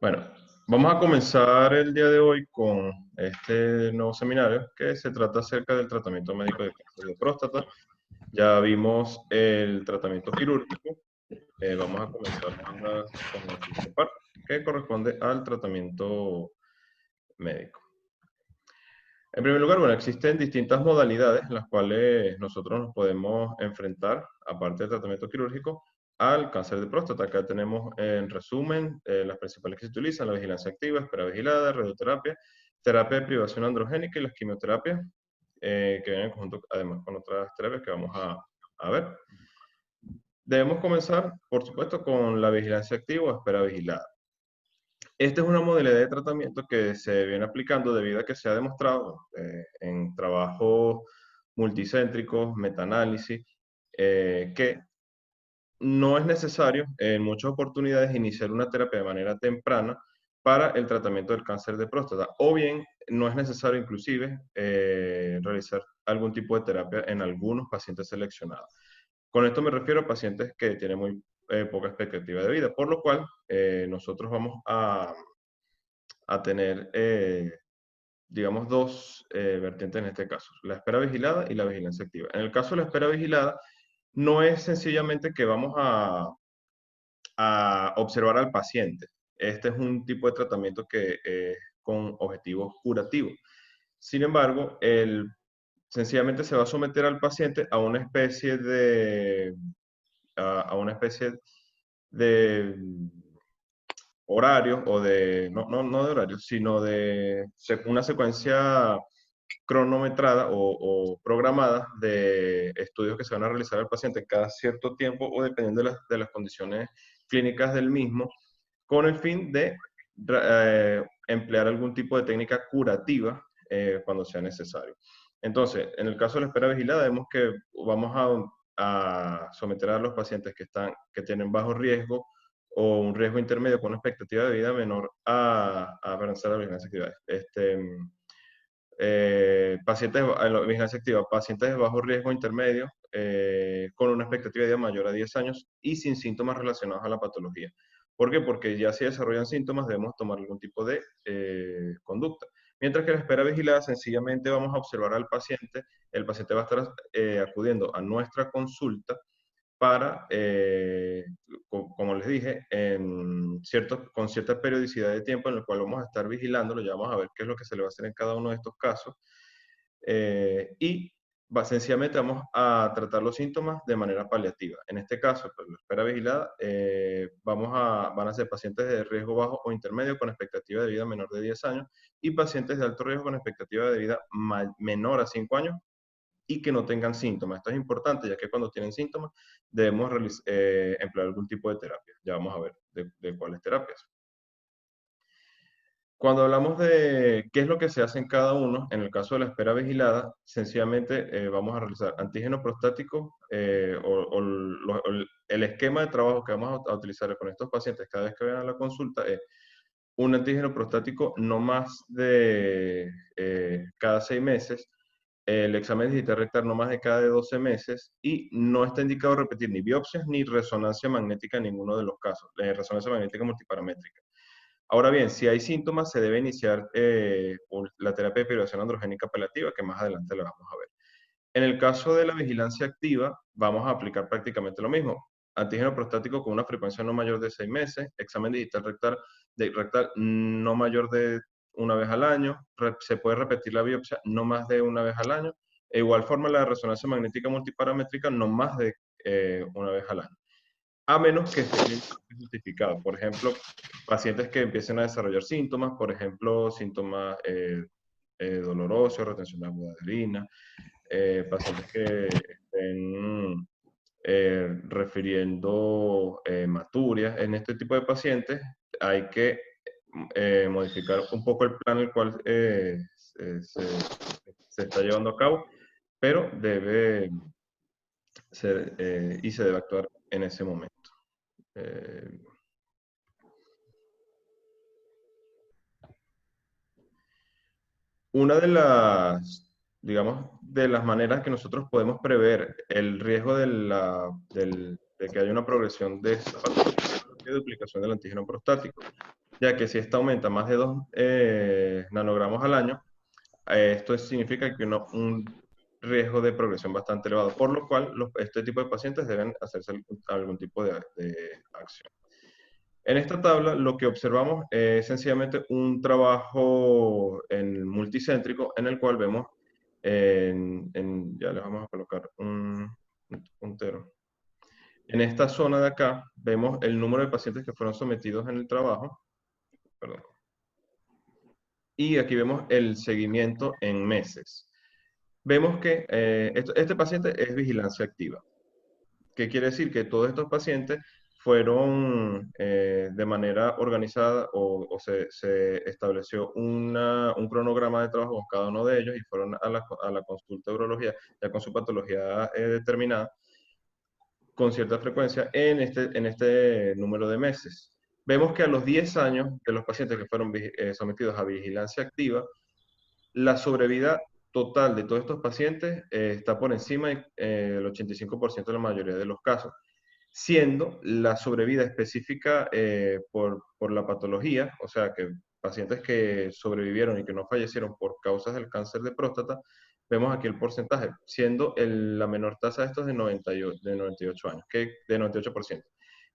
Bueno, vamos a comenzar el día de hoy con este nuevo seminario que se trata acerca del tratamiento médico de cáncer de próstata. Ya vimos el tratamiento quirúrgico. Vamos a comenzar ahora con la siguiente parte, que corresponde al tratamiento médico. En primer lugar, bueno, existen distintas modalidades en las cuales nosotros nos podemos enfrentar, aparte del tratamiento quirúrgico, al cáncer de próstata. Acá tenemos en resumen las principales que se utilizan: la vigilancia activa, espera vigilada, radioterapia, terapia de privación androgénica y las quimioterapias, que vienen en conjunto además con otras terapias que vamos a ver. Debemos comenzar, por supuesto, con la vigilancia activa o espera vigilada. Esta es una modalidad de tratamiento que se viene aplicando debido a que se ha demostrado en trabajos multicéntricos, metaanálisis, que no es necesario en muchas oportunidades iniciar una terapia de manera temprana para el tratamiento del cáncer de próstata, o bien no es necesario inclusive realizar algún tipo de terapia en algunos pacientes seleccionados. Con esto me refiero a pacientes que tienen muy poca expectativa de vida, por lo cual nosotros vamos a tener, digamos, dos vertientes en este caso: la espera vigilada y la vigilancia activa. En el caso de la espera vigilada, no es sencillamente que vamos a observar al paciente. Este es un tipo de tratamiento que es con objetivos curativos. Sin embargo, sencillamente se va a someter al paciente a una especie a una especie de horario, o de, no de horario, sino de una secuencia cronometrada o programada de estudios que se van a realizar al paciente cada cierto tiempo o dependiendo de las condiciones clínicas del mismo, con el fin de emplear algún tipo de técnica curativa cuando sea necesario. Entonces, en el caso de la espera vigilada, vemos que vamos a someter a los pacientes que tienen bajo riesgo o un riesgo intermedio con una expectativa de vida menor a realizar la vigilancia activa. Pacientes en la vigilancia activa, pacientes de bajo riesgo intermedio con una expectativa de vida mayor a 10 años y sin síntomas relacionados a la patología. ¿Por qué? Porque ya si desarrollan síntomas debemos tomar algún tipo de conducta. Mientras que la espera vigilada, sencillamente vamos a observar al paciente. El paciente va a estar acudiendo a nuestra consulta para, como les dije, con cierta periodicidad de tiempo en el cual vamos a estar vigilándolo. Ya vamos a ver qué es lo que se le va a hacer en cada uno de estos casos. Y sencillamente vamos a tratar los síntomas de manera paliativa. En este caso, pues, la espera vigilada, van a ser pacientes de riesgo bajo o intermedio con expectativa de vida menor de 10 años y pacientes de alto riesgo con expectativa de vida menor a 5 años y que no tengan síntomas. Esto es importante, ya que cuando tienen síntomas debemos emplear algún tipo de terapia. Ya vamos a ver de cuáles terapias. Cuando hablamos de qué es lo que se hace en cada uno, en el caso de la espera vigilada, sencillamente vamos a realizar antígeno prostático el esquema de trabajo que vamos a utilizar con estos pacientes cada vez que vayan a la consulta es un antígeno prostático no más de cada 6 meses, el examen digital rectal no más de cada 12 meses, y no está indicado repetir ni biopsias ni resonancia magnética en ninguno de los casos, resonancia magnética multiparamétrica. Ahora bien, si hay síntomas, se debe iniciar la terapia de privación androgénica paliativa, que más adelante la vamos a ver. En el caso de la vigilancia activa, vamos a aplicar prácticamente lo mismo: antígeno prostático con una frecuencia no mayor de 6 meses, examen digital rectal no mayor de una vez al año, se puede repetir la biopsia no más de una vez al año, e igual forma la resonancia magnética multiparamétrica no más de una vez al año, a menos que esté clínicamente justificado. Por ejemplo, pacientes que empiecen a desarrollar síntomas, por ejemplo, síntomas dolorosos, retención de agua de orina, pacientes que estén refiriendo maturias. En este tipo de pacientes hay que modificar un poco el plan el cual se está llevando a cabo, pero debe ser y se debe actuar en ese momento. Eh, una de digamos, de las maneras que nosotros podemos prever el riesgo de que haya una progresión de esta patología es la duplicación del antígeno prostático. ya que si esta aumenta más de 2 nanogramos al año, esto significa que un riesgo de progresión bastante elevado, por lo cual este tipo de pacientes deben hacerse algún tipo de acción. En esta tabla lo que observamos es sencillamente un trabajo en multicéntrico en el cual vemos, ya les vamos a colocar un puntero. En esta zona de acá vemos el número de pacientes que fueron sometidos en el trabajo, perdón, y aquí vemos el seguimiento en meses. Vemos que este paciente es vigilancia activa. ¿Qué quiere decir? Que todos estos pacientes fueron de manera organizada o se estableció un cronograma de trabajo con cada uno de ellos y fueron a la consulta de urología ya con su patología determinada con cierta frecuencia en este número de meses. Vemos que a los 10 años de los pacientes que fueron sometidos a vigilancia activa, la sobrevida total de todos estos pacientes está por encima del 85% de la mayoría de los casos, siendo la sobrevida específica por la patología, o sea que pacientes que sobrevivieron y que no fallecieron por causas del cáncer de próstata, vemos aquí el porcentaje, siendo la menor tasa de estos de 98 años, de 98%.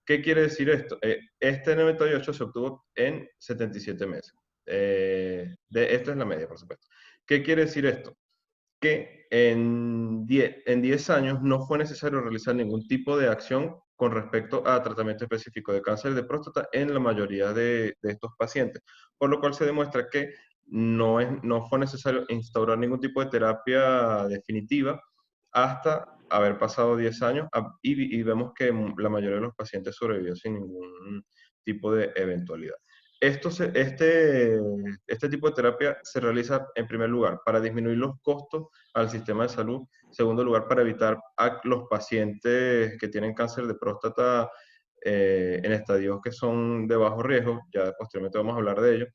¿Qué quiere decir esto? Este 98 se obtuvo en 77 meses. Esto es la media, por supuesto. ¿Qué quiere decir esto? Que en 10 años no fue necesario realizar ningún tipo de acción con respecto a tratamiento específico de cáncer de próstata en la mayoría de estos pacientes, por lo cual se demuestra que no fue necesario instaurar ningún tipo de terapia definitiva hasta haber pasado 10 años y vemos que la mayoría de los pacientes sobrevivió sin ningún tipo de eventualidad. Este tipo de terapia se realiza en primer lugar para disminuir los costos al sistema de salud, en segundo lugar para evitar a los pacientes que tienen cáncer de próstata en estadios que son de bajo riesgo, ya posteriormente vamos a hablar de ello,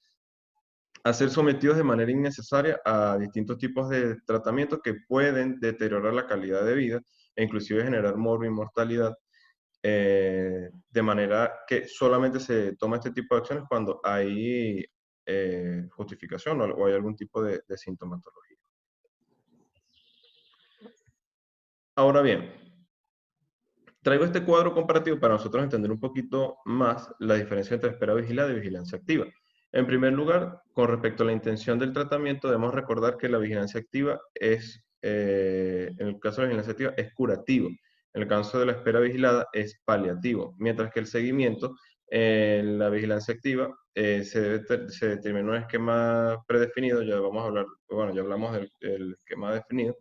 a ser sometidos de manera innecesaria a distintos tipos de tratamientos que pueden deteriorar la calidad de vida e inclusive generar morbo y mortalidad, de manera que solamente se toma este tipo de acciones cuando hay justificación o hay algún tipo de sintomatología. Ahora bien, traigo este cuadro comparativo para nosotros entender un poquito más la diferencia entre espera vigilada y vigilancia activa. En primer lugar, con respecto a la intención del tratamiento, debemos recordar que la vigilancia activa en el caso de la vigilancia activa, es curativo. En el caso de la espera vigilada, es paliativo. Mientras que el seguimiento, en la vigilancia activa, se determina un esquema predefinido, ya vamos a hablar, bueno, ya hablamos del esquema definido,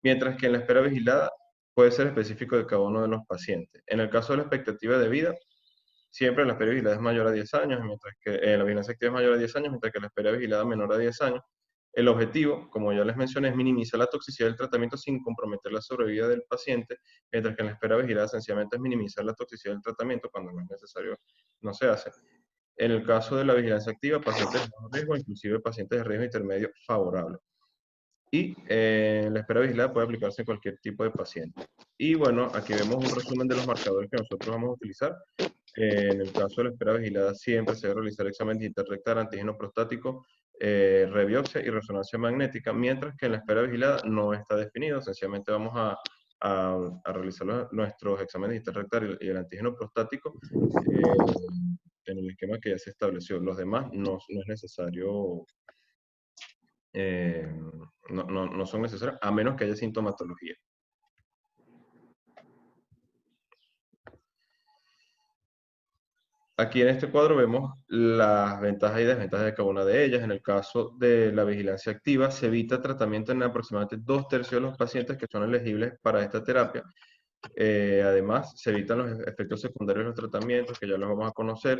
mientras que en la espera vigilada puede ser específico de cada uno de los pacientes. En el caso de la expectativa de vida, siempre la espera vigilada es mayor a 10 años, mientras que la vigilancia activa es mayor a 10 años, mientras que la espera vigilada es menor a 10 años. El objetivo, como ya les mencioné, es minimizar la toxicidad del tratamiento sin comprometer la sobrevida del paciente, mientras que en la espera vigilada sencillamente es minimizar la toxicidad del tratamiento cuando no es necesario, no se hace. En el caso de la vigilancia activa, pacientes de bajo riesgo, inclusive pacientes de riesgo intermedio favorable. Y la espera vigilada puede aplicarse en cualquier tipo de paciente. Y bueno, aquí vemos un resumen de los marcadores que nosotros vamos a utilizar. En el caso de la espera vigilada, siempre se debe realizar el examen digital rectal, antígeno prostático, rebiopsia y resonancia magnética, mientras que en la espera vigilada no está definido. Sencillamente vamos a realizar nuestros exámenes digital rectal y el antígeno prostático en el esquema que ya se estableció. Los demás no es necesario, eh, no son necesarios, a menos que haya sintomatología. Aquí en este cuadro vemos las ventajas y desventajas de cada una de ellas. En el caso de la vigilancia activa, se evita tratamiento en aproximadamente 2/3 de los pacientes que son elegibles para esta terapia. Además, se evitan los efectos secundarios de los tratamientos, que ya los vamos a conocer.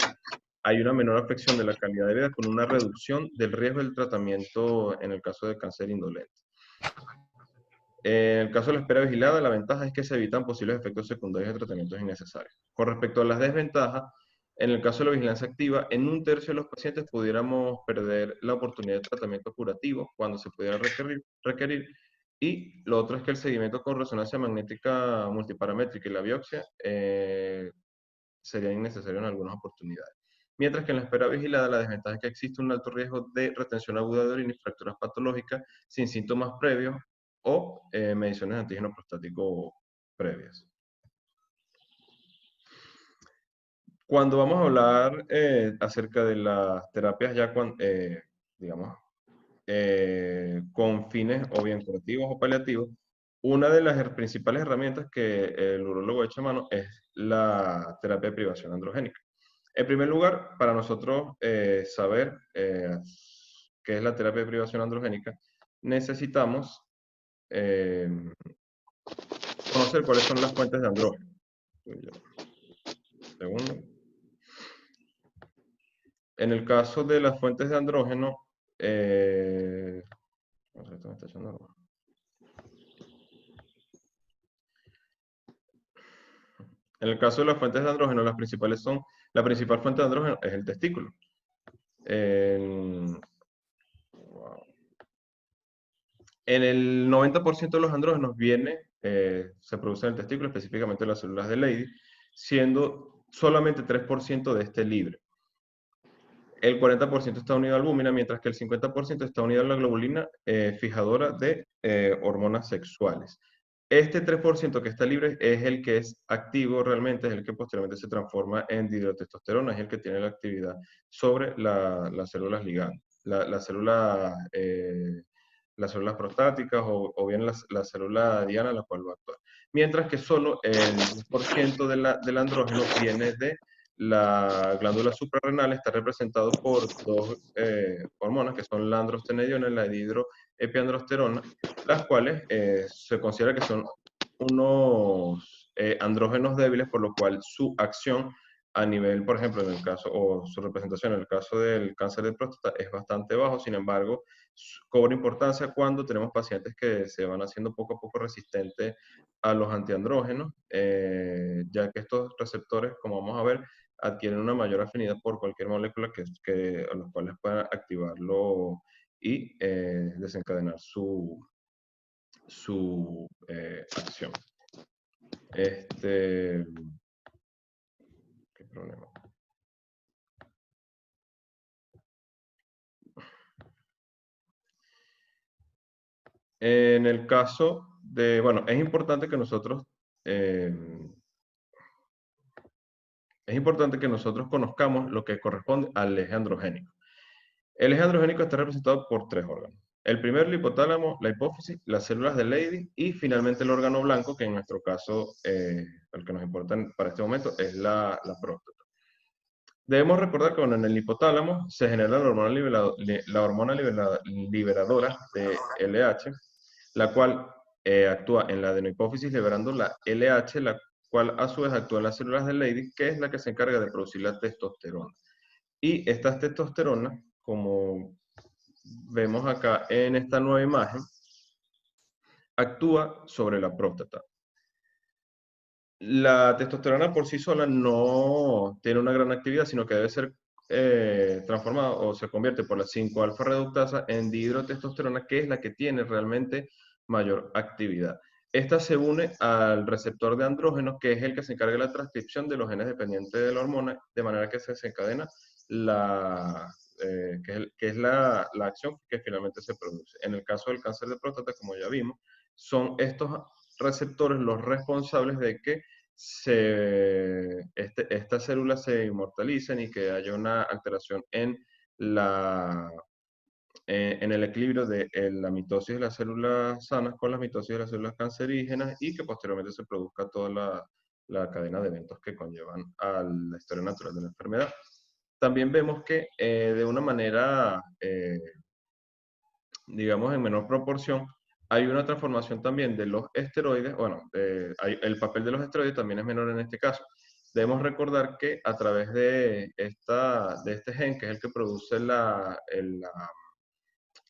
Hay una menor afección de la calidad de vida con una reducción del riesgo del tratamiento en el caso de cáncer indolente. En el caso de la espera vigilada, la ventaja es que se evitan posibles efectos secundarios de tratamientos innecesarios. Con respecto a las desventajas, en el caso de la vigilancia activa, en 1/3 de los pacientes pudiéramos perder la oportunidad de tratamiento curativo cuando se pudiera requerir. Y lo otro es que el seguimiento con resonancia magnética multiparamétrica y la biopsia sería innecesario en algunas oportunidades. mientras que en la espera vigilada la desventaja es que existe un alto riesgo de retención aguda de orina y fracturas patológicas sin síntomas previos o mediciones de antígeno prostático previas. Cuando vamos a hablar acerca de las terapias ya, digamos, con fines o bien curativos o paliativos, una de las principales herramientas que el urólogo echa mano es la terapia de privación androgénica. En primer lugar, para nosotros saber qué es la terapia de privación androgénica, necesitamos eh, conocer cuáles son las fuentes de andrógeno. Segundo. En el caso de las fuentes de andrógeno, no sé, esto me está echando agua. En el caso de las fuentes de andrógeno, las principales son, la principal fuente de andrógeno es el testículo. En el 90% de los andrógenos se produce en el testículo, específicamente en las células de Leydig, siendo solamente 3% de este libre. El 40% está unido a albúmina, mientras que el 50% está unido a la globulina fijadora de hormonas sexuales. Este 3% que está libre es el que es activo realmente, es el que posteriormente se transforma en dihidrotestosterona, es el que tiene la actividad sobre las células ligantes, las células prostáticas o bien la célula diana, la cual va a actuar. Mientras que solo el 10% del andrógeno viene de la glándula suprarrenal, está representado por dos hormonas que son la androstenediona y la dihidroepiandrosterona, las cuales se considera que son unos andrógenos débiles, por lo cual su acción a nivel, por ejemplo, en el caso, o su representación en el caso del cáncer de próstata es bastante bajo. Sin embargo, cobra importancia cuando tenemos pacientes que se van haciendo poco a poco resistentes a los antiandrógenos, ya que estos receptores, como vamos a ver, adquieren una mayor afinidad por cualquier molécula a los cuales puedan activarlo y desencadenar su acción. ¿Qué problema? En el caso de, bueno, es importante que nosotros conozcamos lo que corresponde al eje androgénico. El eje androgénico está representado por tres órganos. El primero, el hipotálamo, la hipófisis, las células de Leydig y finalmente el órgano blanco, que en nuestro caso, el que nos importa para este momento, es la próstata. Debemos recordar que bueno, en el hipotálamo se genera la hormona liberadora de LH, la cual actúa en la adenohipófisis liberando la LH, la cual a su vez actúa en las células de Leydig, que es la que se encarga de producir la testosterona. Y esta testosterona, como vemos acá en esta nueva imagen, actúa sobre la próstata. La testosterona por sí sola no tiene una gran actividad, sino que debe ser transformada o se convierte por la 5-alfa reductasa en dihidrotestosterona, que es la que tiene realmente mayor actividad. Esta se une al receptor de andrógenos, que es el que se encarga de la transcripción de los genes dependientes de la hormona, de manera que se desencadena que es la acción que finalmente se produce. En el caso del cáncer de próstata, como ya vimos, son estos receptores los responsables de que estas células se inmortalicen y que haya una alteración en el equilibrio de la mitosis de las células sanas con la mitosis de las células cancerígenas y que posteriormente se produzca toda la cadena de eventos que conllevan a la historia natural de la enfermedad. También vemos que de una manera, digamos, en menor proporción, hay una transformación también de los esteroides. Bueno, el papel de los esteroides también es menor en este caso. Debemos recordar que a través de este gen, que es el que produce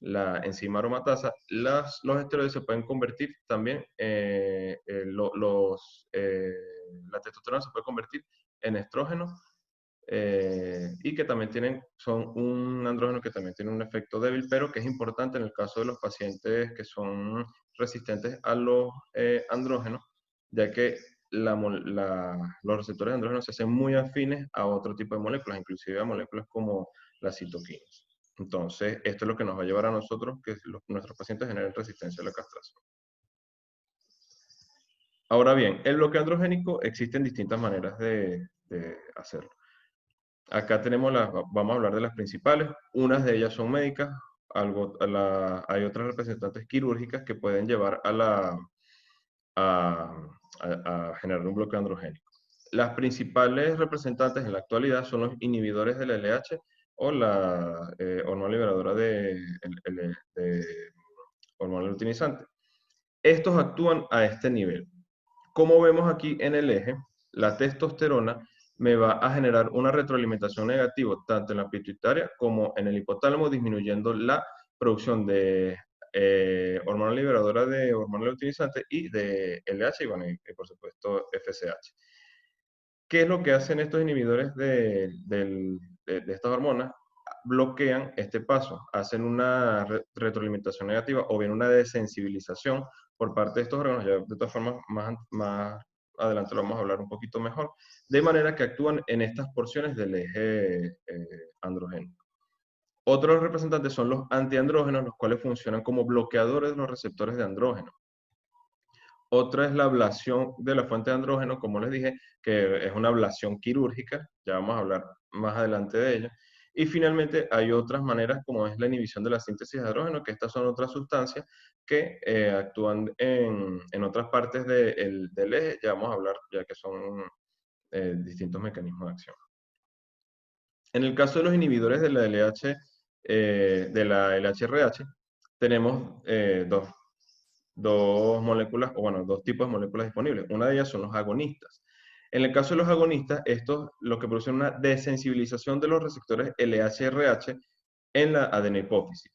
la enzima aromatasa, los esteroides se pueden convertir también, la testosterona se puede convertir en estrógeno, y que también son un andrógeno que también tiene un efecto débil, pero que es importante en el caso de los pacientes que son resistentes a los andrógenos, ya que los receptores de andrógenos se hacen muy afines a otro tipo de moléculas, inclusive a moléculas como las citoquinas. Entonces, esto es lo que nos va a llevar a nosotros que nuestros pacientes generen resistencia a la castración. Ahora bien, el bloqueo androgénico existen distintas maneras de hacerlo. Acá tenemos vamos a hablar de las principales. Unas de ellas son médicas, hay otras representantes quirúrgicas que pueden llevar a, a generar un bloqueo androgénico. Las principales representantes en la actualidad son los inhibidores del LH o la hormona liberadora de hormona luteinizante. Estos actúan a este nivel. Como vemos aquí en el eje, la testosterona me va a generar una retroalimentación negativa tanto en la pituitaria como en el hipotálamo, disminuyendo la producción de hormona liberadora de hormona luteinizante y de LH y, bueno, y por supuesto FSH. ¿Qué es lo que hacen estos inhibidores de estas hormonas? Bloquean este paso, hacen una retroalimentación negativa o bien una desensibilización por parte de estos órganos. Ya de todas formas, más adelante lo vamos a hablar un poquito mejor, de manera que actúan en estas porciones del eje androgénico. Otros representantes son los antiandrógenos, los cuales funcionan como bloqueadores de los receptores de andrógeno. Otra es la ablación de la fuente de andrógeno, como les dije, que es una ablación quirúrgica, ya vamos a hablar más adelante de ella. Y finalmente hay otras maneras, como es la inhibición de la síntesis de andrógeno, que estas son otras sustancias que actúan en otras partes del eje, ya vamos a hablar, ya que son distintos mecanismos de acción. En el caso de los inhibidores de la LH, de la LHRH, tenemos dos moléculas, o bueno, dos tipos de moléculas disponibles. Una de ellas son los agonistas. En el caso de los agonistas, estos lo que producen una desensibilización de los receptores LHRH en la adenopófisis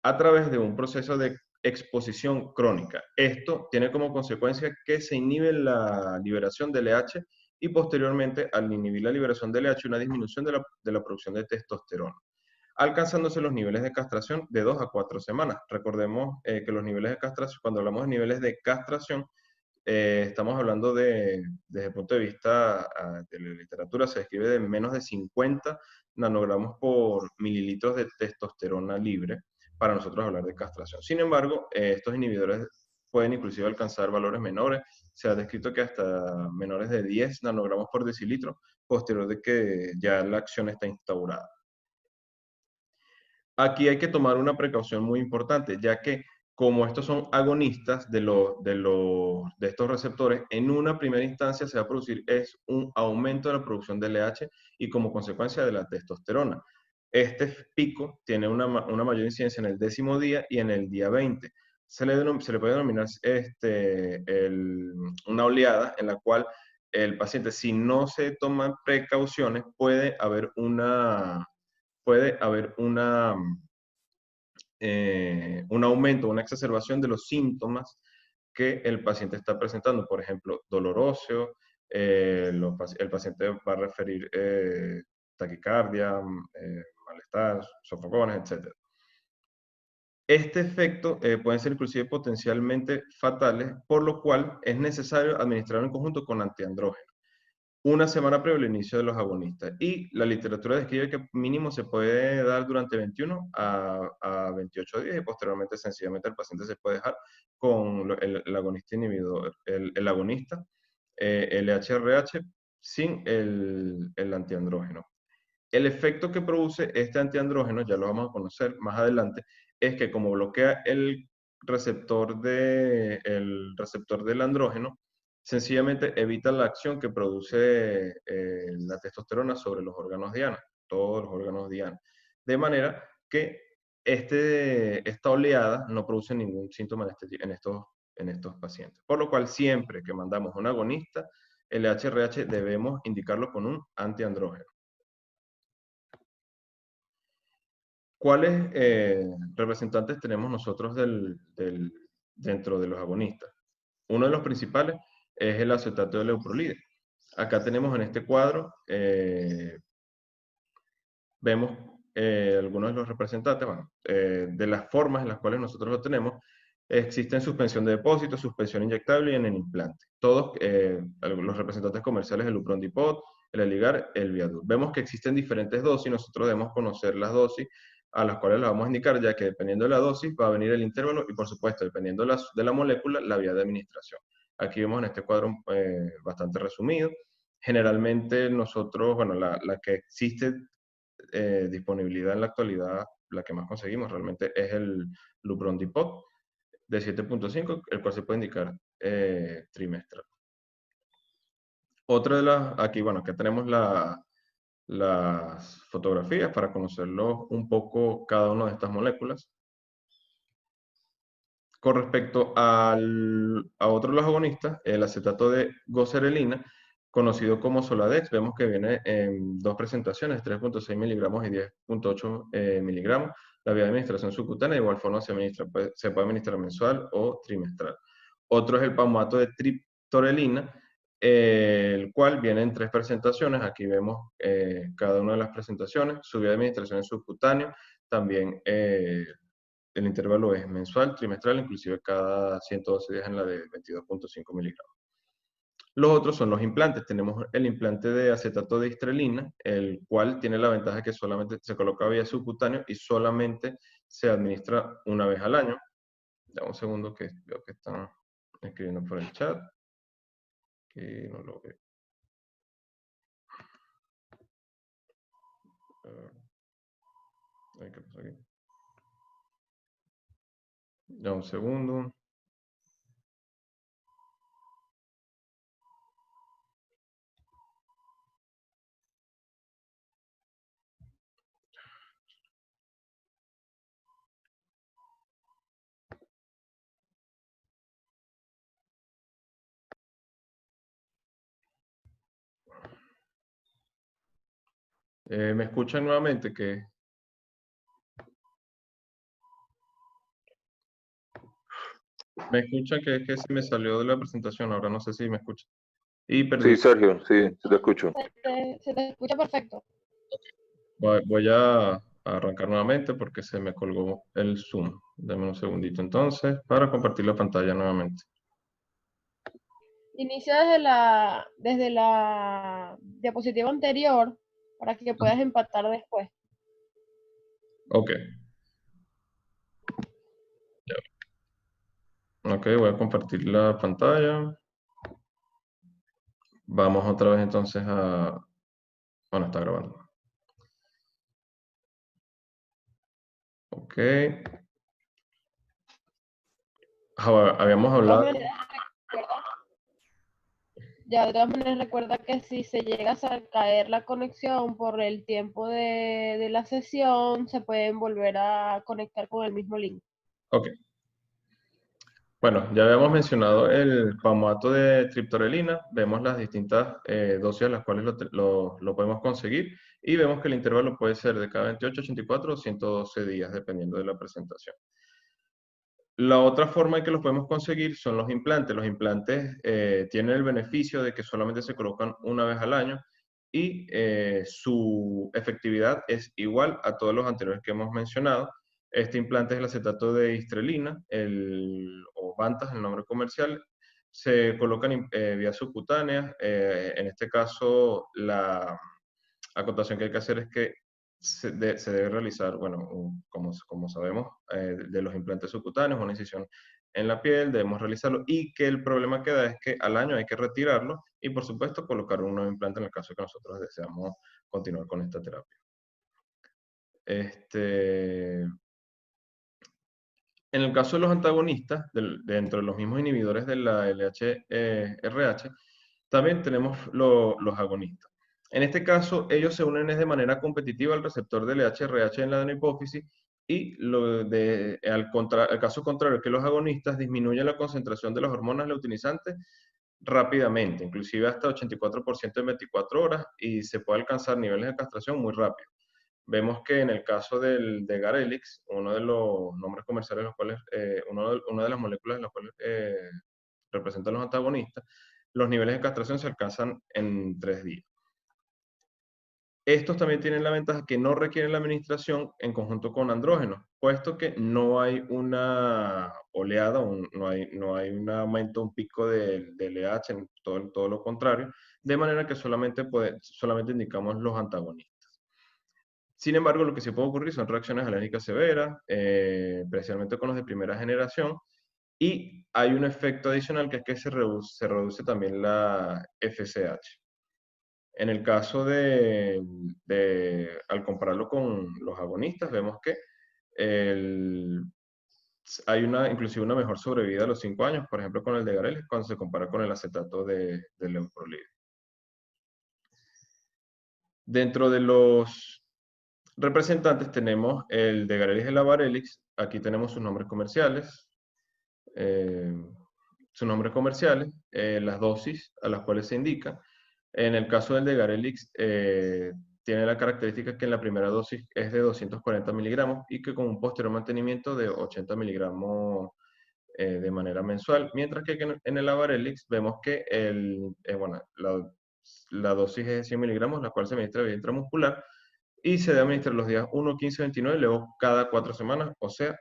a través de un proceso de exposición crónica. Esto tiene como consecuencia que se inhibe la liberación de LH y posteriormente, al inhibir la liberación de LH, una disminución de la producción de testosterona, alcanzándose los niveles de castración de 2 a 4 semanas. Recordemos que los niveles de castración, cuando hablamos de niveles de castración, estamos hablando desde el punto de vista de la literatura, se describe de menos de 50 nanogramos por mililitros de testosterona libre para nosotros hablar de castración. Sin embargo, estos inhibidores pueden inclusive alcanzar valores menores. Se ha descrito que hasta menores de 10 nanogramos por decilitro, posterior de que ya la acción está instaurada. Aquí hay que tomar una precaución muy importante, ya que como estos son agonistas de estos receptores, en una primera instancia se va a producir un aumento de la producción de LH y como consecuencia de la testosterona. Este pico tiene una mayor incidencia en el 10º día y en el día 20. Se le puede denominar una oleada en la cual el paciente, si no se toman precauciones, puede haber un aumento, una exacerbación de los síntomas que el paciente está presentando. Por ejemplo, dolor óseo, el paciente va a referir taquicardia, malestar, sofocones, etc. Este efecto puede ser inclusive potencialmente fatales, por lo cual es necesario administrar en conjunto con antiandrógenos una semana previo al inicio de los agonistas. Y la literatura describe que mínimo se puede dar durante 21 a 28 días y posteriormente sencillamente el paciente se puede dejar con el agonista inhibidor, el agonista LHRH sin el antiandrógeno. El efecto que produce este antiandrógeno, ya lo vamos a conocer más adelante, es que como bloquea el receptor del andrógeno, sencillamente evita la acción que produce la testosterona sobre los órganos diana, todos los órganos diana. De manera que esta oleada no produce ningún síntoma en estos pacientes. Por lo cual, siempre que mandamos un agonista, el HRH debemos indicarlo con un antiandrógeno. ¿Cuáles representantes tenemos nosotros dentro de los agonistas? Uno de los principales es el acetato de leuprolide. Acá tenemos en este cuadro, vemos algunos de los representantes, bueno, de las formas en las cuales nosotros lo tenemos. Existe en suspensión de depósito, suspensión inyectable y en el implante. Todos los representantes comerciales, el Lupron Depot, el Eligar, el Viadur. Vemos que existen diferentes dosis, nosotros debemos conocer las dosis a las cuales las vamos a indicar, ya que dependiendo de la dosis va a venir el intervalo y, por supuesto, dependiendo de la molécula, la vía de administración. Aquí vemos en este cuadro bastante resumido. Generalmente nosotros, bueno, la que existe disponibilidad en la actualidad, la que más conseguimos realmente es el Lupron Depot de 7.5, el cual se puede indicar trimestral. Otra de las, aquí, bueno, acá tenemos las fotografías para conocerlo un poco cada una de estas moléculas. Con respecto a otro de los agonistas, el acetato de goserelina, conocido como Soladex, vemos que viene en dos presentaciones, 3.6 miligramos y 10.8 miligramos. La vía de administración subcutánea de igual forma se puede administrar mensual o trimestral. Otro es el palmato de triptorelina, el cual viene en tres presentaciones. Aquí vemos cada una de las presentaciones. Su vía de administración es subcutáneo. También el intervalo es mensual, trimestral, inclusive cada 112 días en la de 22.5 miligramos. Los otros son los implantes. Tenemos el implante de acetato de histrelina, el cual tiene la ventaja que solamente se coloca vía subcutáneo y solamente se administra una vez al año. Ya un segundo que veo que están escribiendo por el chat. Que no lo veo. ¿Qué pasó aquí? Ya un segundo. ¿Me escuchan nuevamente? Me escuchan que se me salió de la presentación, ahora no sé si me escuchan. Y perdí. Sí, Sergio, sí, te escucho. Se te escucha perfecto. Voy a arrancar nuevamente porque se me colgó el Zoom. Dame un segundito entonces para compartir la pantalla nuevamente. Inicia desde la diapositiva anterior para que puedas empatar después. Ok. Ok, voy a compartir la pantalla. Vamos otra vez entonces a... Bueno, está grabando. Ok. Habíamos hablado... Ya, de todas maneras, recuerda que si se llega a caer la conexión por el tiempo de la sesión, se pueden volver a conectar con el mismo link. Ok. Bueno, ya habíamos mencionado el palmato de triptorelina, vemos las distintas dosis a las cuales lo podemos conseguir y vemos que el intervalo puede ser de cada 28, 84 o 112 días, dependiendo de la presentación. La otra forma en que los podemos conseguir son los implantes. Los implantes tienen el beneficio de que solamente se colocan una vez al año y su efectividad es igual a todos los anteriores que hemos mencionado. Este implante es el acetato de histrelina, o Vantas, el nombre comercial. Se colocan vía subcutánea. En este caso, la acotación que hay que hacer es que se debe realizar, bueno, como sabemos, de los implantes subcutáneos, una incisión en la piel, debemos realizarlo, y que el problema que da es que al año hay que retirarlo y, por supuesto, colocar un nuevo implante en el caso que nosotros deseamos continuar con esta terapia. En el caso de los antagonistas, dentro de los mismos inhibidores de la LHRH, también tenemos los agonistas. En este caso, ellos se unen de manera competitiva al receptor del LHRH en la adenohipófisis y al caso contrario, que los agonistas disminuyen la concentración de las hormonas luteinizantes rápidamente, inclusive hasta 84% en 24 horas, y se puede alcanzar niveles de castración muy rápido. Vemos que en el caso de Garelix, uno de los nombres comerciales, los cuales, una de las moléculas en las cuales representan los antagonistas, los niveles de castración se alcanzan en 3 días. Estos también tienen la ventaja que no requieren la administración en conjunto con andrógenos, puesto que no hay una oleada, no hay un aumento, un pico de LH, todo lo contrario, de manera que solamente indicamos los antagonistas. Sin embargo, lo que sí puede ocurrir son reacciones alérgicas severas, especialmente con los de primera generación, y hay un efecto adicional que es que se reduce también la FSH. En el caso al compararlo con los agonistas, vemos que hay inclusive una mejor sobrevida a los 5 años, por ejemplo, con el de Garel, cuando se compara con el acetato de leuprolide. Dentro de los representantes tenemos el de Garelix y el Avarelix. Aquí tenemos sus nombres comerciales. Las dosis a las cuales se indica. En el caso del de Garelix, tiene la característica que en la primera dosis es de 240 miligramos y que con un posterior mantenimiento de 80 miligramos de manera mensual, mientras que en el Avarelix vemos que la dosis es de 100 miligramos, la cual se administra vía intramuscular y se debe administrar los días 1, 15, 29 y luego cada 4 semanas, o sea,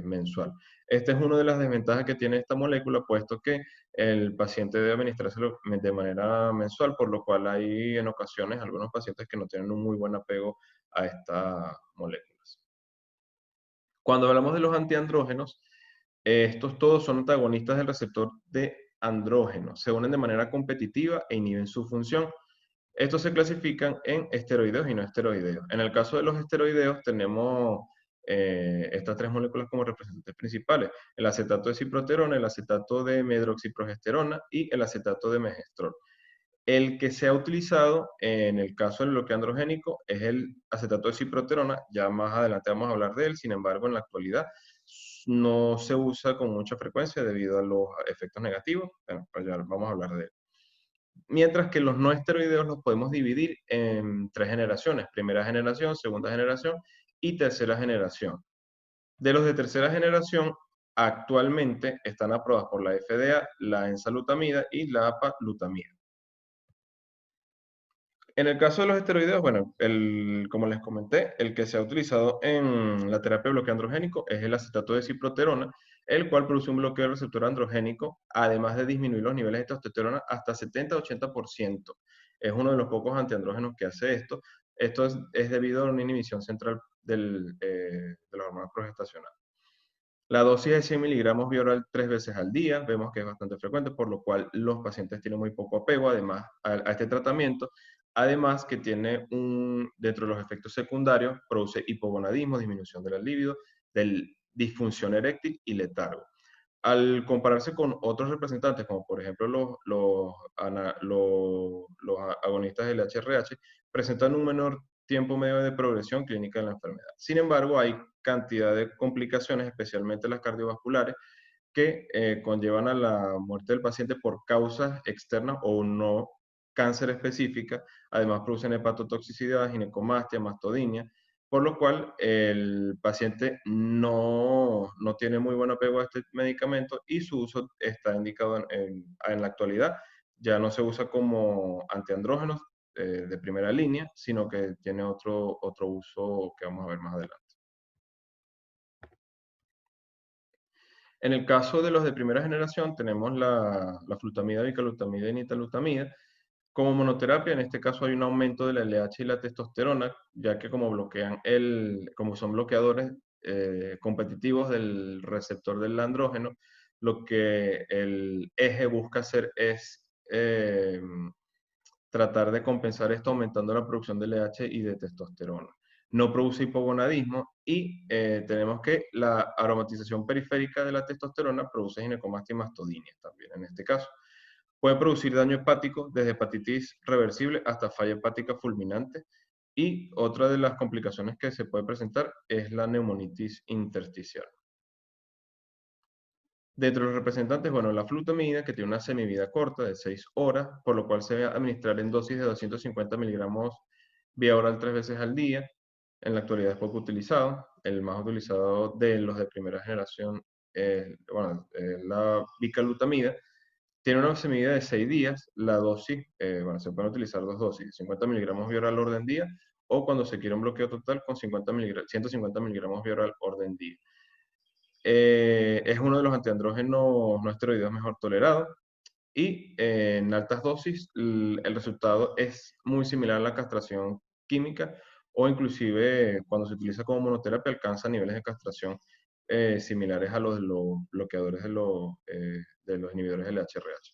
mensual. Esta es una de las desventajas que tiene esta molécula, puesto que el paciente debe administrárselo de manera mensual, por lo cual hay en ocasiones algunos pacientes que no tienen un muy buen apego a estas moléculas. Cuando hablamos de los antiandrógenos, estos todos son antagonistas del receptor de andrógeno, se unen de manera competitiva e inhiben su función. Estos se clasifican en esteroideos y no esteroideos. En el caso de los esteroideos tenemos estas 3 moléculas como representantes principales: el acetato de ciproterona, el acetato de medroxiprogesterona y el acetato de megestrol. El que se ha utilizado en el caso del bloqueo androgénico es el acetato de ciproterona, ya más adelante vamos a hablar de él. Sin embargo, en la actualidad no se usa con mucha frecuencia debido a los efectos negativos. Bueno, pues ya vamos a hablar de él. Mientras que los no esteroideos los podemos dividir en 3 generaciones: primera generación, segunda generación y tercera generación. De los de tercera generación, actualmente están aprobadas por la FDA la enzalutamida y la apalutamida. En el caso de los esteroides, bueno, como les comenté, el que se ha utilizado en la terapia de bloqueo androgénico es el acetato de ciproterona, el cual produce un bloqueo del receptor androgénico, además de disminuir los niveles de testosterona hasta 70-80%. Es uno de los pocos antiandrógenos que hace esto. Esto es debido a una inhibición central de la hormona progestacional. La dosis de 100 miligramos vía oral 3 veces al día, vemos que es bastante frecuente, por lo cual los pacientes tienen muy poco apego además a este tratamiento. Además que dentro de los efectos secundarios, produce hipogonadismo, disminución de la libido, disfunción eréctil y letargo. Al compararse con otros representantes, como por ejemplo los agonistas del HRH, presentan un menor tiempo medio de progresión clínica de la enfermedad. Sin embargo, hay cantidad de complicaciones, especialmente las cardiovasculares, que conllevan a la muerte del paciente por causas externas o no cáncer específica. Además, producen hepatotoxicidad, ginecomastia, mastodinia, por lo cual el paciente no tiene muy buen apego a este medicamento y su uso está indicado en la actualidad. Ya no se usa como antiandrógenos de primera línea, sino que tiene otro uso que vamos a ver más adelante. En el caso de los de primera generación, tenemos la flutamida, bicalutamida y nitalutamida. Como monoterapia, en este caso hay un aumento de la LH y la testosterona, ya que como son bloqueadores competitivos del receptor del andrógeno, lo que el eje busca hacer es tratar de compensar esto aumentando la producción de LH y de testosterona. No produce hipogonadismo y tenemos que la aromatización periférica de la testosterona produce ginecomastia y mastodinia también en este caso. Puede producir daño hepático desde hepatitis reversible hasta falla hepática fulminante, y otra de las complicaciones que se puede presentar es la neumonitis intersticial. Dentro de los representantes, bueno, la flutamida, que tiene una semivida corta de 6 horas, por lo cual se debe administrar en dosis de 250 miligramos vía oral 3 veces al día. En la actualidad es poco utilizado. El más utilizado de los de primera generación es la bicalutamida, Tiene una semilla de 6 días. La dosis, bueno, se pueden utilizar dos dosis, 50 miligramos vía oral orden día, o cuando se quiere un bloqueo total con 150 miligramos vía oral orden día. Es uno de los antiandrógenos no esteroideos mejor tolerados y en altas dosis el resultado es muy similar a la castración química o inclusive cuando se utiliza como monoterapia alcanza niveles de castración similares a los de los bloqueadores de los inhibidores del HRH.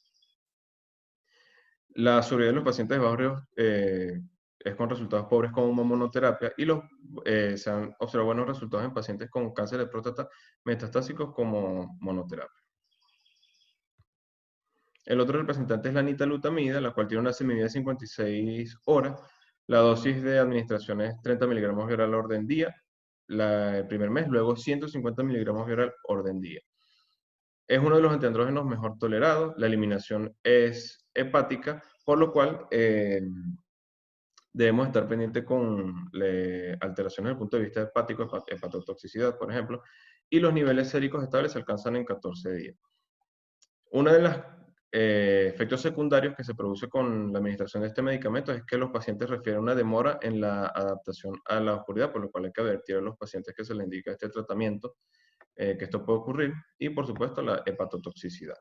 La sobrevida de los pacientes de bajos riesgos es con resultados pobres como monoterapia y se han observado buenos resultados en pacientes con cáncer de próstata metastásicos como monoterapia. El otro representante es la nitalutamida, la cual tiene una semivida de 56 horas. La dosis de administración es 30 miligramos vía oral orden día el primer mes, luego 150 miligramos vía oral orden día. Es uno de los antiandrógenos mejor tolerados. La eliminación es hepática, por lo cual debemos estar pendientes con alteraciones desde el punto de vista hepático, hepatotoxicidad, por ejemplo, y los niveles séricos estables se alcanzan en 14 días. Uno de los efectos secundarios que se produce con la administración de este medicamento es que los pacientes refieren una demora en la adaptación a la oscuridad, por lo cual hay que advertir a los pacientes que se les indica este tratamiento, que esto puede ocurrir, y por supuesto la hepatotoxicidad.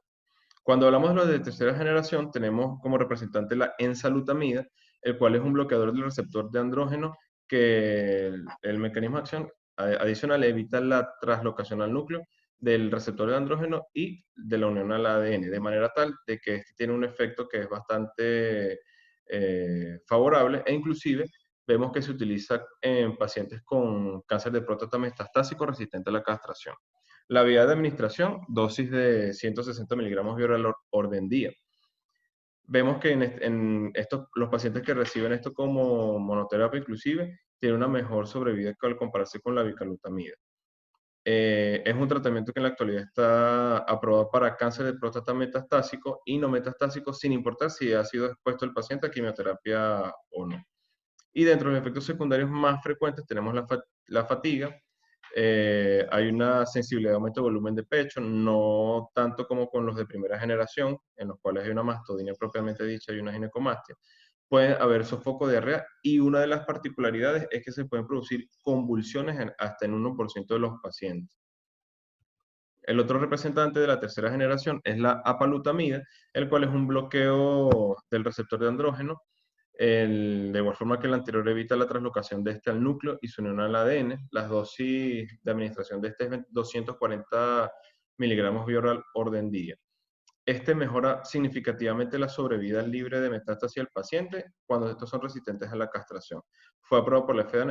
Cuando hablamos de los de tercera generación, tenemos como representante la enzalutamida, el cual es un bloqueador del receptor de andrógeno que el mecanismo de acción adicional evita la traslocación al núcleo del receptor de andrógeno y de la unión al ADN, de manera tal de que este tiene un efecto que es bastante favorable e inclusive vemos que se utiliza en pacientes con cáncer de próstata metastásico resistente a la castración. La vía de administración, dosis de 160 miligramos vía oral orden día. Vemos que los pacientes que reciben esto como monoterapia inclusive tienen una mejor sobrevida al compararse con la bicalutamida. Es un tratamiento que en la actualidad está aprobado para cáncer de próstata metastásico y no metastásico, sin importar si ha sido expuesto el paciente a quimioterapia o no. Y dentro de los efectos secundarios más frecuentes tenemos la fatiga, hay una sensibilidad de aumento de volumen de pecho, no tanto como con los de primera generación, en los cuales hay una mastodinia propiamente dicha y una ginecomastia. Puede haber sofoco, diarrea, y una de las particularidades es que se pueden producir convulsiones hasta en 1% de los pacientes. El otro representante de la tercera generación es la apalutamida, el cual es un bloqueo del receptor de andrógeno, de igual forma que el anterior evita la translocación de este al núcleo y su unión al ADN. Las dosis de administración de este es 240 miligramos vía oral orden día. Este mejora significativamente la sobrevida libre de metástasis del paciente cuando estos son resistentes a la castración. Fue aprobado por la FDA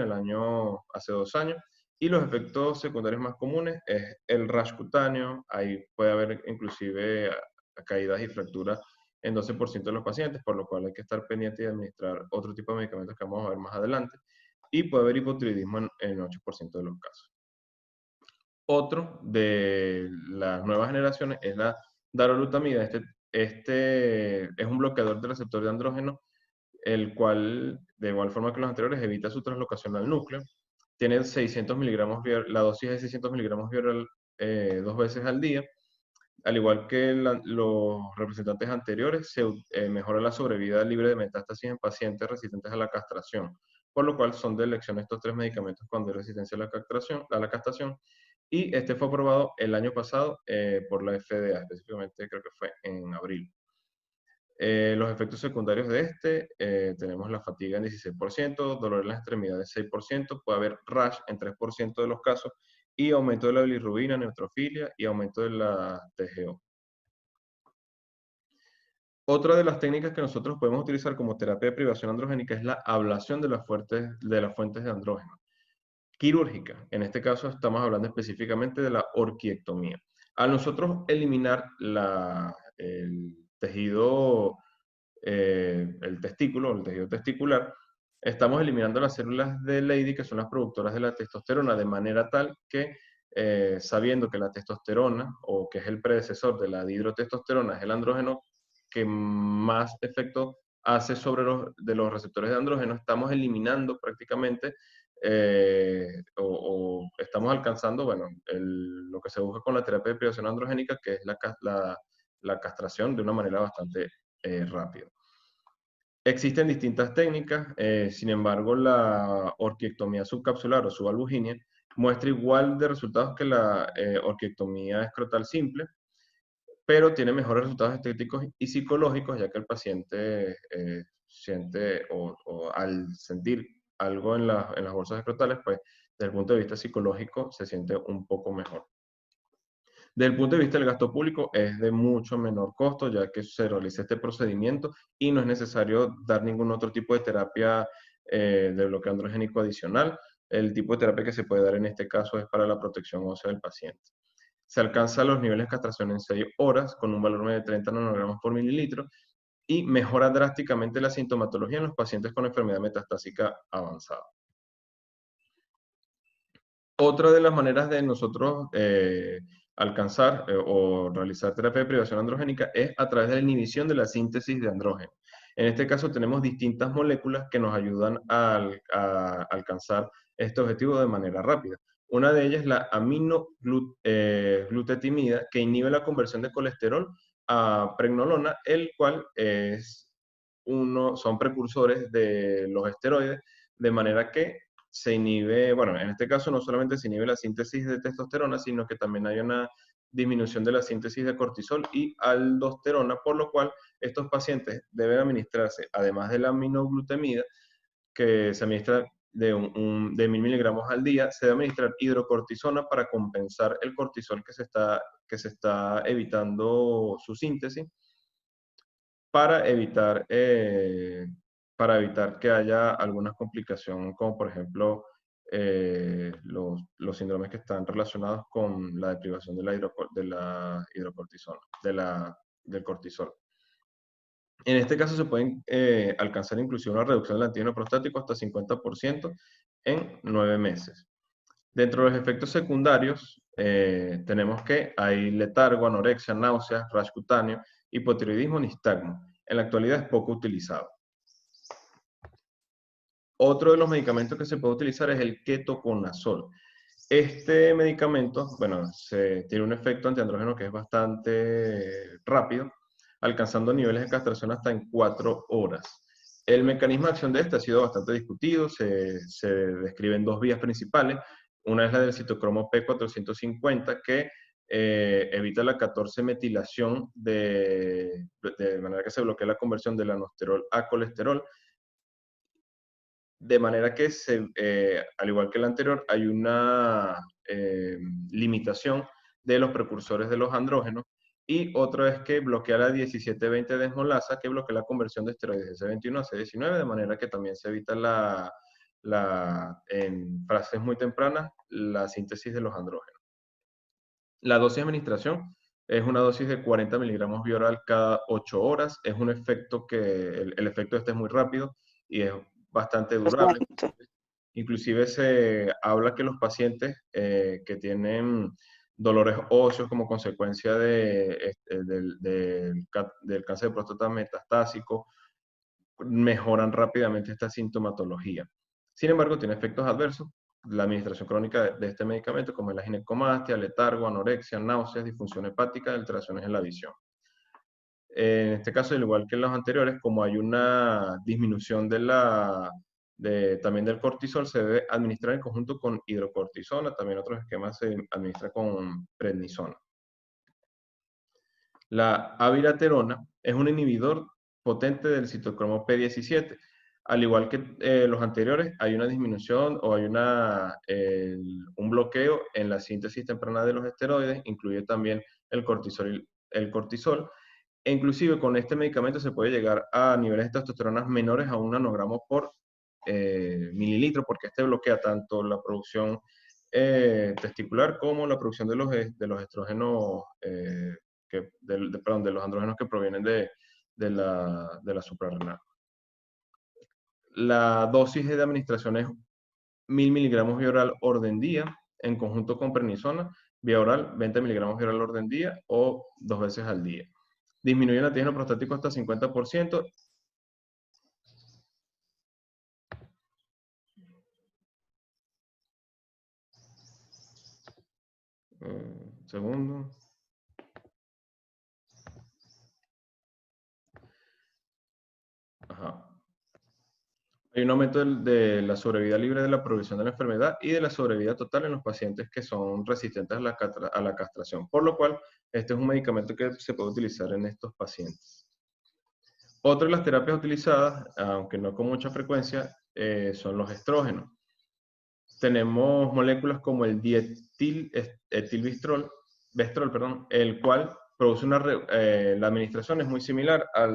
hace 2 años, y los efectos secundarios más comunes es el rash cutáneo, ahí puede haber inclusive caídas y fracturas en 12% de los pacientes, por lo cual hay que estar pendiente y administrar otro tipo de medicamentos que vamos a ver más adelante, y puede haber hipotiroidismo en 8% de los casos. Otro de las nuevas generaciones es la darolutamida. Este es un bloqueador del receptor de andrógeno, el cual, de igual forma que los anteriores, evita su translocación al núcleo. Tiene 600 miligramos, la dosis es 600 miligramos vía oral 2 veces al día. Al igual que los representantes anteriores, se mejora la sobrevida libre de metástasis en pacientes resistentes a la castración, por lo cual son de elección estos 3 medicamentos cuando hay resistencia a la castración. Y este fue aprobado el año pasado por la FDA, específicamente creo que fue en abril. Los efectos secundarios de tenemos la fatiga en 16%, dolor en las extremidades 6%, puede haber rash en 3% de los casos, y aumento de la bilirrubina, neutrofilia y aumento de la TGO. Otra de las técnicas que nosotros podemos utilizar como terapia de privación androgénica es la ablación de las fuentes de andrógeno quirúrgica. En este caso estamos hablando específicamente de la orquiectomía. Al nosotros eliminar el tejido, el testículo, el tejido testicular, estamos eliminando las células de Leydig, que son las productoras de la testosterona, de manera tal que, sabiendo que la testosterona, o que es el predecesor de la dihidrotestosterona, es el andrógeno que más efecto hace sobre los receptores de andrógeno, estamos eliminando prácticamente o estamos alcanzando, bueno, lo que se busca con la terapia de privación androgénica, que es la la castración de una manera bastante rápida. Existen distintas técnicas, sin embargo, la orquiectomía subcapsular o subalbuginia muestra igual de resultados que la orquiectomía escrotal simple, pero tiene mejores resultados estéticos y psicológicos, ya que el paciente siente o al sentir algo en las bolsas escrotales, pues desde el punto de vista psicológico se siente un poco mejor. Desde el punto de vista del gasto público es de mucho menor costo, ya que se realiza este procedimiento y no es necesario dar ningún otro tipo de terapia de bloqueo androgénico adicional. El tipo de terapia que se puede dar en este caso es para la protección ósea del paciente. Se alcanza los niveles de castración en 6 horas con un valor medio de 30 nanogramos por mililitro y mejora drásticamente la sintomatología en los pacientes con enfermedad metastásica avanzada. Otra de las maneras de nosotros alcanzar o realizar terapia de privación androgénica es a través de la inhibición de la síntesis de andrógeno. En este caso tenemos distintas moléculas que nos ayudan a alcanzar este objetivo de manera rápida. Una de ellas es la aminoglutetimida, que inhibe la conversión de colesterol a pregnolona, el cual son precursores de los esteroides, de manera que se inhibe, bueno, en este caso no solamente se inhibe la síntesis de testosterona, sino que también hay una disminución de la síntesis de cortisol y aldosterona, por lo cual estos pacientes deben administrarse, además de la aminoglutamida, que se administra de 1000 miligramos al día, se debe administrar hidrocortisona para compensar el cortisol que se está evitando su síntesis, para evitar que haya alguna complicación, como por ejemplo los síndromes que están relacionados con la deprivación de la hidrocortisona, del cortisol. En este caso se pueden alcanzar inclusive una reducción del antígeno prostático hasta 50% en 9 meses. Dentro de los efectos secundarios, tenemos que hay letargo, anorexia, náuseas, rash cutáneo, hipotiroidismo, nistagmo. En la actualidad es poco utilizado. Otro de los medicamentos que se puede utilizar es el ketoconazol. Este medicamento, bueno, tiene un efecto antiandrógeno que es bastante rápido, alcanzando niveles de castración hasta en 4 horas. El mecanismo de acción de este ha sido bastante discutido, se describen 2 vías principales. Una es la del citocromo P450, que evita la 14-metilación de manera que se bloquea la conversión del anosterol a colesterol, de manera que, al igual que el anterior, hay una limitación de los precursores de los andrógenos, y otra es que bloquea la 17-20 desmolasa, que bloquea la conversión de esteroides de C21 a C19, de manera que también se evita en fases muy tempranas la síntesis de los andrógenos. La dosis de administración es una dosis de 40 miligramos vía oral cada 8 horas. Es un efecto el efecto de este es muy rápido y es bastante durable. Inclusive se habla que los pacientes que tienen dolores óseos como consecuencia del cáncer de próstata metastásico mejoran rápidamente esta sintomatología. Sin embargo, tiene efectos adversos. La administración crónica de este medicamento, como es la ginecomastia, letargo, anorexia, náuseas, disfunción hepática, alteraciones en la visión. En este caso, al igual que en los anteriores, como hay una disminución también del cortisol, se debe administrar en conjunto con hidrocortisona. También otros esquemas se administra con prednisona. La abiraterona es un inhibidor potente del citocromo P17. Al igual que los anteriores, hay una disminución o hay un bloqueo en la síntesis temprana de los esteroides, incluye también el cortisol. E inclusive con este medicamento se puede llegar a niveles de testosterona menores a 1 nanogramo por mililitro, porque este bloquea tanto la producción testicular como la producción de los estrógenos, de los andrógenos que provienen de la suprarrenal. La dosis de administración es 1000 miligramos vía oral orden día, en conjunto con prednisona, vía oral 20 miligramos vía oral orden día o 2 veces al día. Disminuye el antígeno prostático hasta 50%. Segundo. Hay un aumento de la sobrevida libre de la progresión de la enfermedad y de la sobrevida total en los pacientes que son resistentes a la castración, por lo cual este es un medicamento que se puede utilizar en estos pacientes. Otra de las terapias utilizadas, aunque no con mucha frecuencia, son los estrógenos. Tenemos moléculas como el dietilvestrol, el cual produce la administración es muy similar a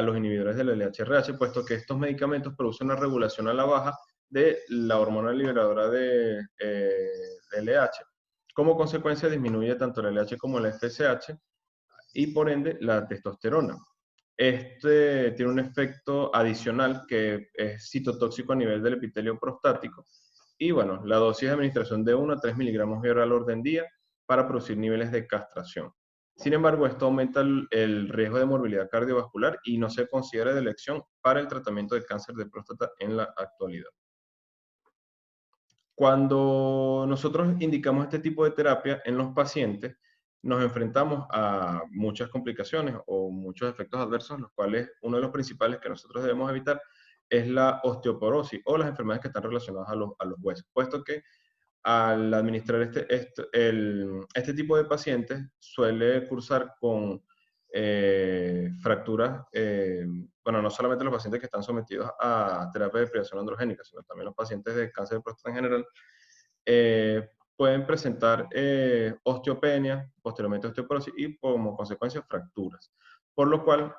los inhibidores del LHRH, puesto que estos medicamentos producen una regulación a la baja de la hormona liberadora de LH. Como consecuencia disminuye tanto el LH como el FSH y por ende la testosterona. Este tiene un efecto adicional que es citotóxico a nivel del epitelio prostático. Y bueno, la dosis de administración de 1 a 3 miligramos vía oral orden día para producir niveles de castración. Sin embargo, esto aumenta el riesgo de morbilidad cardiovascular y no se considera de elección para el tratamiento de cáncer de próstata en la actualidad. Cuando nosotros indicamos este tipo de terapia en los pacientes, nos enfrentamos a muchas complicaciones o muchos efectos adversos, los cuales uno de los principales que nosotros debemos evitar es la osteoporosis o las enfermedades que están relacionadas a los huesos, puesto que al administrar este tipo de pacientes suele cursar con fracturas, bueno, no solamente los pacientes que están sometidos a terapia de deprivación androgénica, sino también los pacientes de cáncer de próstata en general, pueden presentar osteopenia, posteriormente osteoporosis y como consecuencia fracturas. Por lo cual,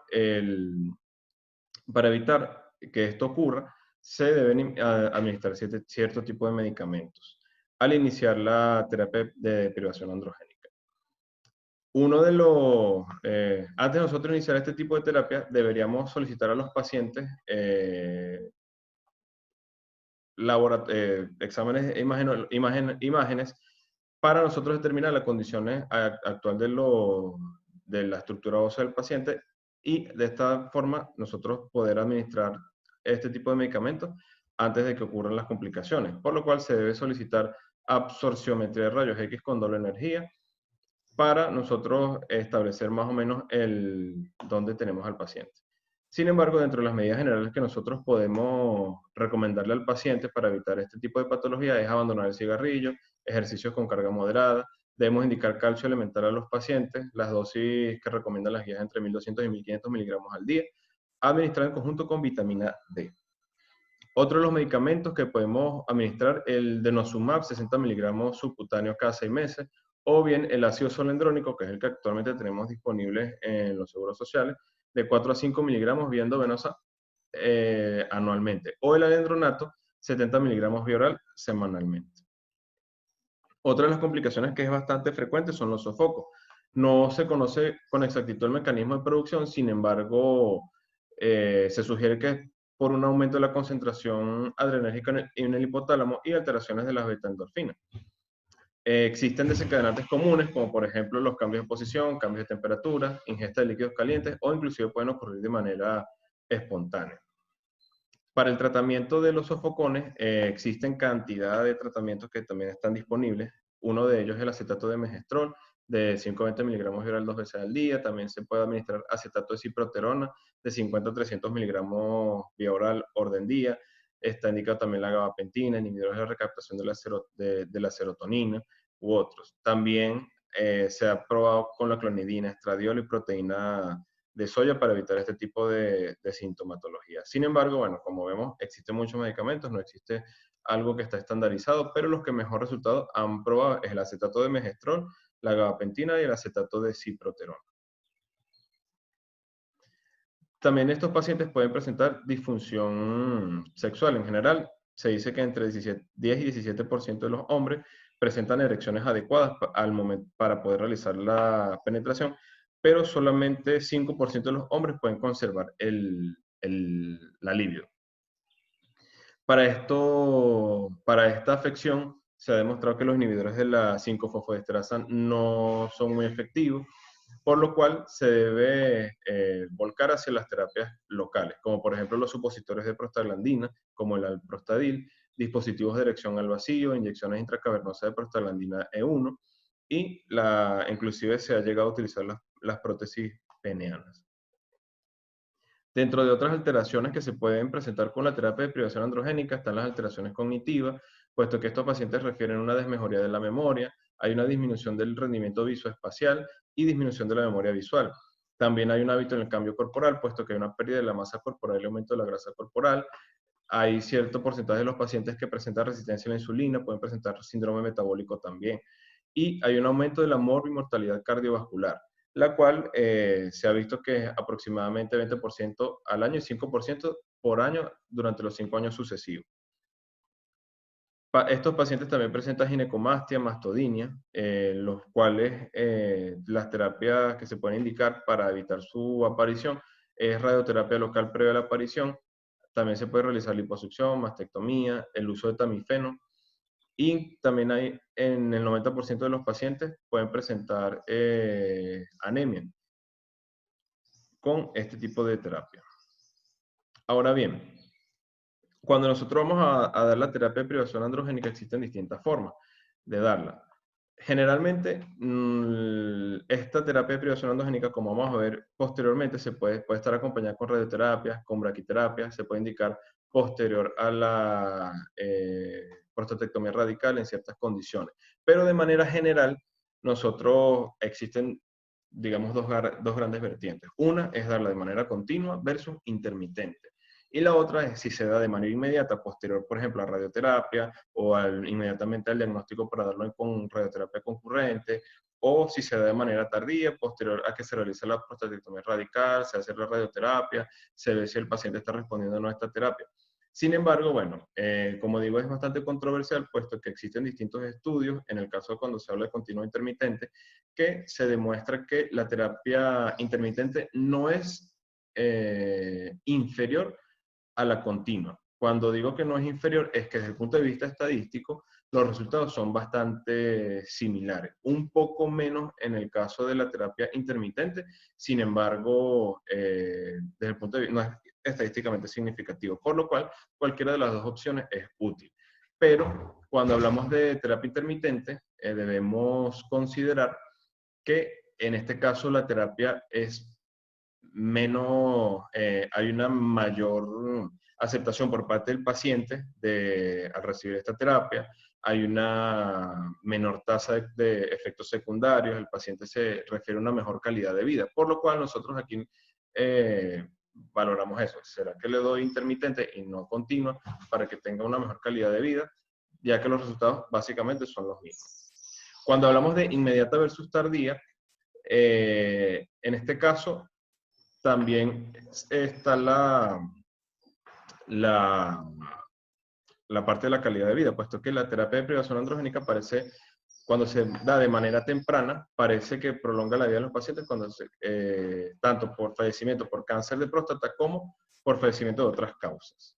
para evitar que esto ocurra, se deben administrar cierto tipo de medicamentos al iniciar la terapia de privación androgénica. Antes de nosotros iniciar este tipo de terapia, deberíamos solicitar a los pacientes exámenes e imágenes para nosotros determinar las condiciones actual de la estructura ósea del paciente y de esta forma nosotros poder administrar este tipo de medicamentos antes de que ocurran las complicaciones, por lo cual se debe solicitar absorciometría de rayos X con doble energía para nosotros establecer más o menos dónde tenemos al paciente. Sin embargo, dentro de las medidas generales que nosotros podemos recomendarle al paciente para evitar este tipo de patología es abandonar el cigarrillo, ejercicios con carga moderada, debemos indicar calcio elemental a los pacientes, las dosis que recomiendan las guías entre 1200 y 1500 miligramos al día, administrar en conjunto con vitamina D. Otro de los medicamentos que podemos administrar, el denosumab, 60 miligramos subcutáneo cada 6 meses, o bien el ácido solendrónico, que es el que actualmente tenemos disponible en los seguros sociales, de 4 a 5 miligramos vía endovenosa anualmente, o el alendronato, 70 miligramos vía oral semanalmente. Otra de las complicaciones que es bastante frecuente son los sofocos. No se conoce con exactitud el mecanismo de producción, sin embargo, se sugiere que es por un aumento de la concentración adrenérgica en el hipotálamo y alteraciones de las beta-endorfinas. Existen desencadenantes comunes, como por ejemplo los cambios de posición, cambios de temperatura, ingesta de líquidos calientes o inclusive pueden ocurrir de manera espontánea. Para el tratamiento de los sofocones existen cantidad de tratamientos que también están disponibles. Uno de ellos es el acetato de megestrol de 520 miligramos oral 2 veces al día. También se puede administrar acetato de ciproterona de 50 a 300 miligramos vía oral orden día. Está indicado también la gabapentina, inhibidores de recaptación de la serotonina u otros. También se ha probado con la clonidina, estradiol y proteína de soya para evitar este tipo de sintomatología. Sin embargo, bueno, como vemos, existen muchos medicamentos, no existe algo que está estandarizado, pero los que mejor resultado han probado es el acetato de megestrol, la gabapentina y el acetato de ciproterona. También estos pacientes pueden presentar disfunción sexual. En general, se dice que entre 10 y 17% de los hombres presentan erecciones adecuadas para poder realizar la penetración, pero solamente 5% de los hombres pueden conservar la libido. Para esta afección, se ha demostrado que los inhibidores de la 5-fosfodiesterasa no son muy efectivos, por lo cual se debe volcar hacia las terapias locales, como por ejemplo los supositorios de prostaglandina, como el alprostadil, dispositivos de erección al vacío, inyecciones intracavernosas de prostaglandina E1, y inclusive se ha llegado a utilizar las prótesis peneanas. Dentro de otras alteraciones que se pueden presentar con la terapia de privación androgénica están las alteraciones cognitivas, puesto que estos pacientes refieren una desmejoría de la memoria, hay una disminución del rendimiento visoespacial y disminución de la memoria visual. También hay un hábito en el cambio corporal, puesto que hay una pérdida de la masa corporal y aumento de la grasa corporal. Hay cierto porcentaje de los pacientes que presentan resistencia a la insulina, pueden presentar síndrome metabólico también. Y hay un aumento de la mortalidad cardiovascular, la cual se ha visto que es aproximadamente 20% al año y 5% por año durante los 5 años sucesivos. Estos pacientes también presentan ginecomastia, mastodinia, los cuales las terapias que se pueden indicar para evitar su aparición es radioterapia local previa a la aparición. También se puede realizar liposucción, mastectomía, el uso de tamifeno. Y también hay, en el 90% de los pacientes pueden presentar anemia con este tipo de terapia. Ahora bien, cuando nosotros vamos a dar la terapia de privación androgénica, existen distintas formas de darla. Generalmente, esta terapia de privación androgénica, como vamos a ver posteriormente, puede estar acompañada con radioterapia, con braquiterapia, se puede indicar posterior a la prostatectomía radical en ciertas condiciones. Pero de manera general, existen, digamos, dos grandes vertientes. Una es darla de manera continua versus intermitente. Y la otra es si se da de manera inmediata, posterior, por ejemplo, a radioterapia o inmediatamente al diagnóstico para darlo con radioterapia concurrente, o si se da de manera tardía, posterior a que se realice la prostatectomía radical, se hace la radioterapia, se ve si el paciente está respondiendo o no a esta terapia. Sin embargo, bueno, como digo, es bastante controversial, puesto que existen distintos estudios, en el caso de cuando se habla de continuo intermitente, que se demuestra que la terapia intermitente no es inferior a la continua. Cuando digo que no es inferior, es que desde el punto de vista estadístico, los resultados son bastante similares. Un poco menos en el caso de la terapia intermitente, sin embargo, desde el punto de vista, no es estadísticamente significativo, por lo cual cualquiera de las dos opciones es útil. Pero cuando hablamos de terapia intermitente, debemos considerar que en este caso la terapia es menos, hay una mayor aceptación por parte del paciente al recibir esta terapia, hay una menor tasa de efectos secundarios, el paciente se refiere a una mejor calidad de vida, por lo cual nosotros aquí valoramos eso. ¿Será que le doy intermitente y no continua para que tenga una mejor calidad de vida? Ya que los resultados básicamente son los mismos. Cuando hablamos de inmediata versus tardía, en este caso, también está la parte de la calidad de vida, puesto que la terapia de privación androgénica cuando se da de manera temprana, parece que prolonga la vida de los pacientes tanto por fallecimiento por cáncer de próstata como por fallecimiento de otras causas.